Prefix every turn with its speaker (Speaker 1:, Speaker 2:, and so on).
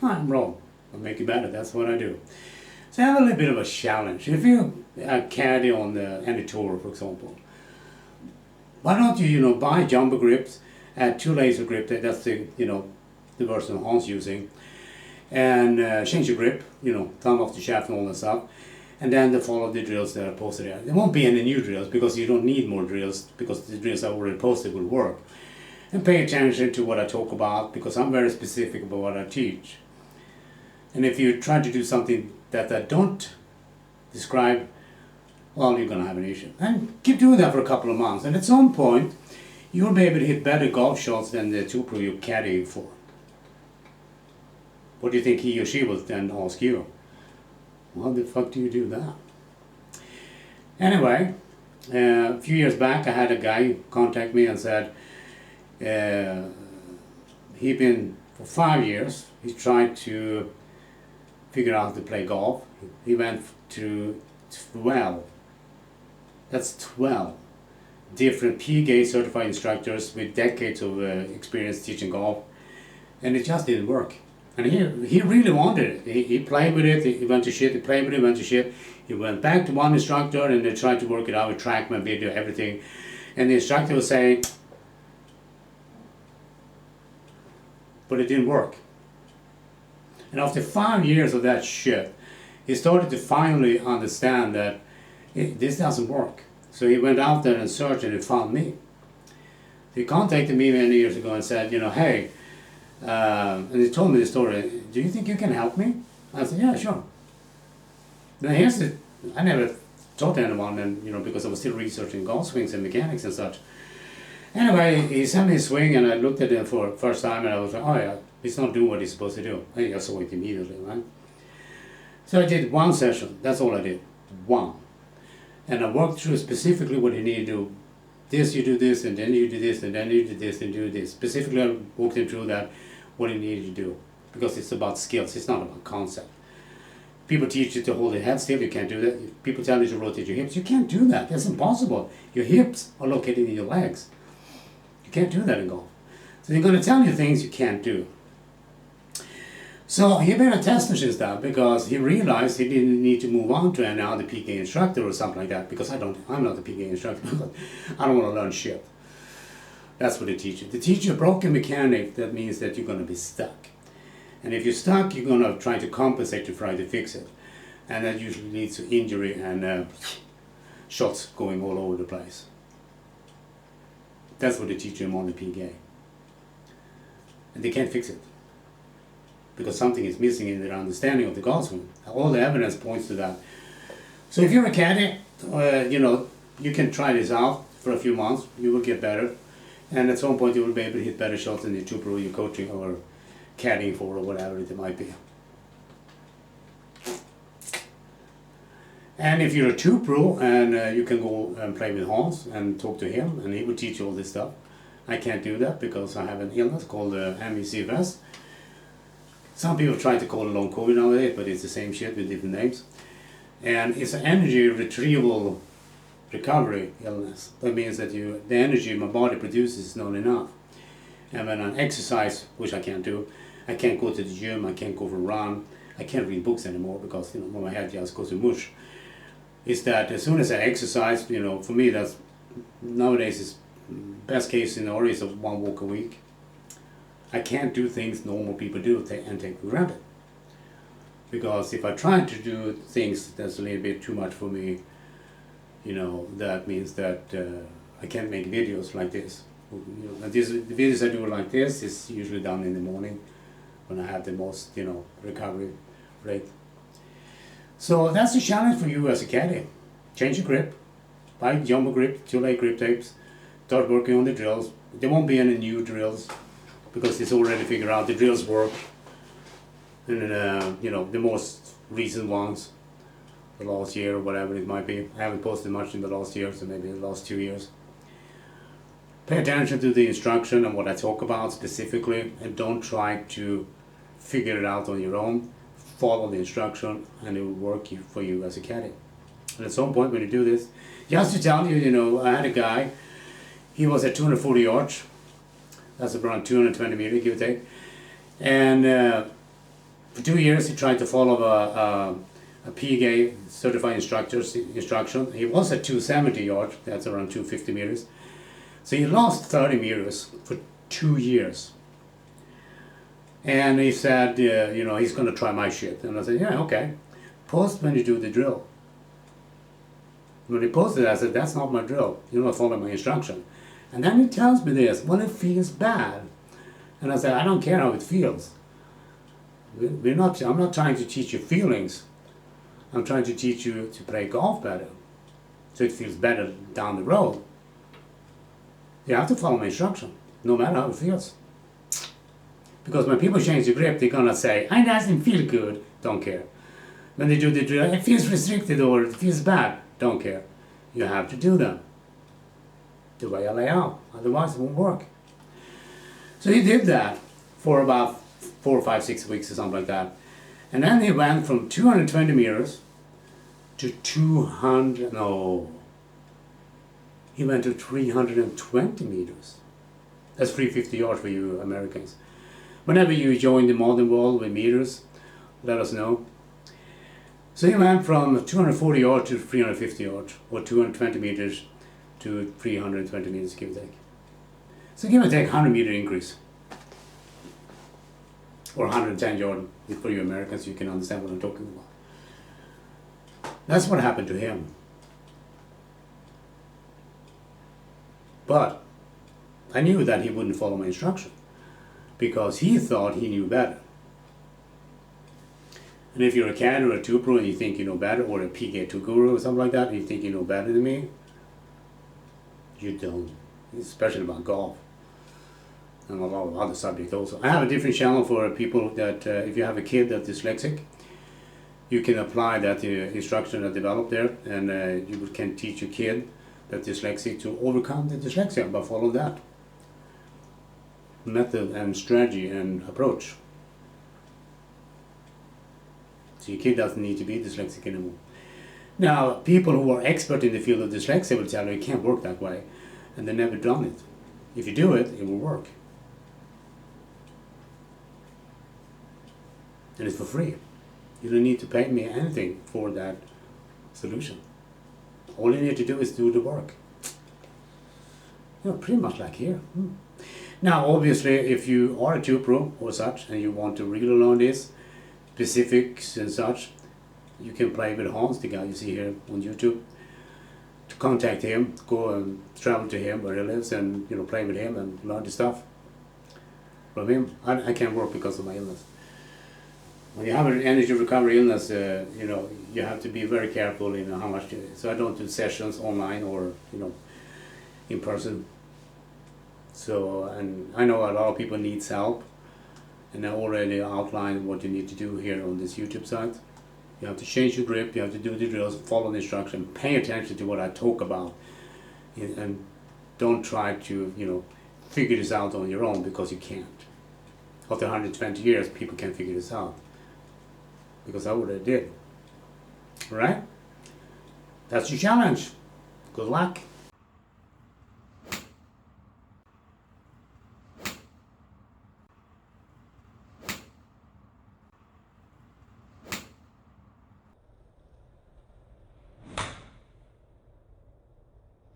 Speaker 1: I'm wrong. I'll make you better. That's what I do. So I have a little bit of a challenge. If you caddy on any tour, for example, why don't you buy jumbo grips, add 2 layers of grip. That's the version Hans using, and change your grip. Thumb off the shaft and all that stuff, and then follow the drills that are posted there. There won't be any new drills because you don't need more drills because the drills I already posted will work. And pay attention to what I talk about because I'm very specific about what I teach. And if you try to do something that I don't describe, well, you're going to have an issue. And keep doing that for a couple of months. And at some point, you'll be able to hit better golf shots than the 2-pro you're caddying for. What do you think he or she will then ask you? How the fuck do you do that? Anyway, a few years back, I had a guy contact me and said he'd been, for 5 years, he tried to figure out how to play golf. He went to 12, that's 12 different PGA certified instructors with decades of experience teaching golf, and it just didn't work. And he really wanted it. He played with it, he went to shit, he played with it, went to shit. He went back to one instructor and they tried to work it out with TrackMan video, everything. And the instructor was saying, but it didn't work. And after 5 years of that shit, he started to finally understand that this doesn't work. So he went out there and searched and he found me. He contacted me many years ago and said, hey, and he told me the story, do you think you can help me? I said, yeah, sure. Now here's the, I never taught anyone, and because I was still researching golf swings and mechanics and such. Anyway, he sent me a swing and I looked at it for the first time and I was like, oh yeah, he's not doing what he's supposed to do. And I saw it immediately, right? So I did one session, that's all I did, one. And I worked through specifically what he needed to do. This, you do this, and then you do this, and then you do this, and do this. Specifically, I walked him through that, what he needed to do. Because it's about skills, it's not about concept. People teach you to hold your head still, you can't do that. People tell you to rotate your hips, you can't do that, that's impossible. Your hips are located in your legs. You can't do that in golf. So they're going to tell you things you can't do. So he made a test since that because he realized he didn't need to move on to any other PGA instructor or something like that, because I'm not a PGA instructor, but I don't want to learn shit. That's what they teach you. They teach you a broken mechanic, that means that you're going to be stuck. And if you're stuck, you're going to try to compensate to try to fix it. And that usually leads to injury and shots going all over the place. That's what they teach you on the PGA. And they can't fix it, because something is missing in their understanding of the golf swing. All the evidence points to that. So if you're a caddy, you can try this out for a few months, you will get better. And at some point you will be able to hit better shots than the 2-pro you're coaching or caddying for or whatever it might be. And if you're a 2-pro and you can go and play with Hans and talk to him and he will teach you all this stuff. I can't do that because I have an illness called mecfs. Some people try to call it long COVID nowadays, but it's the same shit with different names. And it's an energy retrieval recovery illness. That means that the energy my body produces is not enough. And when I exercise, which I can't do, I can't go to the gym, I can't go for a run, I can't read books anymore because my head just goes to mush. Is that as soon as I exercise, for me that's nowadays is best case scenario is 1 walk a week. I can't do things normal people do and take for granted. Because if I try to do things that's a little bit too much for me, that means that I can't make videos like this. And the videos I do like this is usually done in the morning when I have the most, recovery rate. So that's a challenge for you as a caddy. Change your grip, buy jumbo grip, 2-layer grip tapes, start working on the drills. There won't be any new drills, because it's already figured out the drills work. And the most recent ones, the last year or whatever it might be. I haven't posted much in the last year, so maybe the last 2 years. Pay attention to the instruction and what I talk about specifically, and don't try to figure it out on your own. Follow the instruction and it will work for you as a caddy. And at some point when you do this, just to tell you, I had a guy, he was at 240 yards. That's around 220 meters, give or take. And For 2 years he tried to follow a PGA certified instruction. He was at 270 yards, that's around 250 meters. So he lost 30 meters for 2 years. And he said, you know, he's going to try my shit. And I said, yeah, okay. Post when you do the drill. When he posted it, I said, that's not my drill. You're not following my instruction. And then he tells me this, well, it feels bad. And I said, I don't care how it feels. I'm not trying to teach you feelings. I'm trying to teach you to play golf better. So it feels better down the road. You have to follow my instruction, no matter how it feels. Because when people change the grip, they're gonna say, it doesn't feel good, don't care. When they do the drill, it feels restricted or it feels bad, don't care. You have to do them the way I lay out, otherwise it won't work. So he did that for about 4 or 5, 6 weeks or something like that. And then he went from 220 meters to 200, no, he went to 320 meters. That's 350 yards for you Americans. Whenever you join the modern world with meters, let us know. So he went from 240 yards to 350 yards, or 220 meters to 320 meters, give or take. So give or take 100 meter increase. Or 110 yards for you Americans, you can understand what I'm talking about. That's what happened to him. But I knew that he wouldn't follow my instruction because he thought he knew better. And if you're a caddy or a two pro and you think you know better, or a PGA 2 guru or something like that, and you think you know better than me, you don't, especially about golf. And a lot of other subjects also. I have a different channel for people that if you have a kid that's dyslexic, you can apply that instruction I developed there, and you can teach your kid that's dyslexic to overcome the dyslexia by following that method and strategy and approach. So your kid doesn't need to be dyslexic anymore. Now, people who are expert in the field of dyslexia will tell you it can't work that way, and they've never done it. If you do it, it will work. And it's for free. You don't need to pay me anything for that solution. All you need to do is do the work. You know, pretty much like here. Now, obviously, if you are a 2 pro or such, and you want to really learn this, specifics and such, you can play with Hans, the guy you see here on YouTube. To contact him, go and travel to him where he lives, and play with him and learn the stuff from him. I can't work because of my illness. When you have an energy recovery illness, you have to be very careful in how much. So I don't do sessions online or in person. So, and I know a lot of people needs help, and I already outlined what you need to do here on this YouTube site. You have to change your grip, you have to do the drills, follow the instruction, pay attention to what I talk about, and don't try to figure this out on your own, because you can't. After 120 years, people can't figure this out, because I already did. Alright? That's your challenge. Good luck.